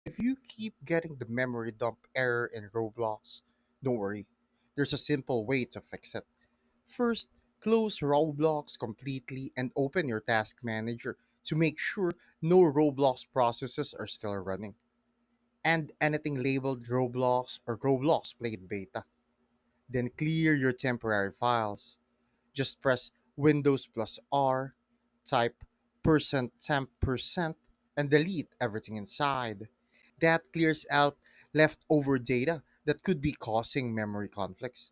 If you keep getting the memory dump error in Roblox, don't worry. There's a simple way to fix it. First, close Roblox completely and open your task manager to make sure no Roblox processes are still running. And anything labeled Roblox or Roblox played beta. Then clear your temporary files. Just press Windows plus R, type %temp% and delete everything inside. That clears out leftover data that could be causing memory conflicts.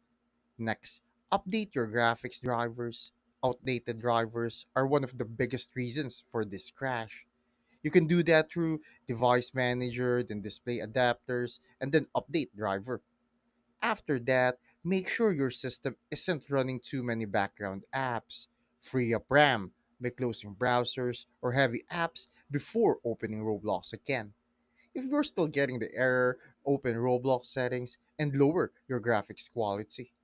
Next, update your graphics drivers. Outdated drivers are one of the biggest reasons for this crash. You can do that through device manager, then display adapters, and then update driver. After that, make sure your system isn't running too many background apps. Free up RAM by closing browsers or heavy apps before opening Roblox again. If you're still getting the error, open Roblox settings and lower your graphics quality,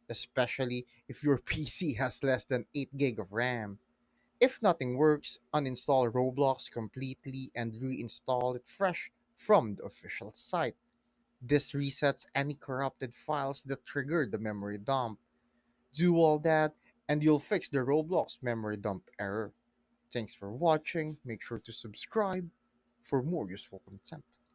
especially if your PC has less than 8 gig of RAM. If nothing works, uninstall Roblox completely and reinstall it fresh from the official site. This resets any corrupted files that triggered the memory dump. Do all that, and you'll fix the Roblox memory dump error. Thanks for watching. Make sure to subscribe for more useful content.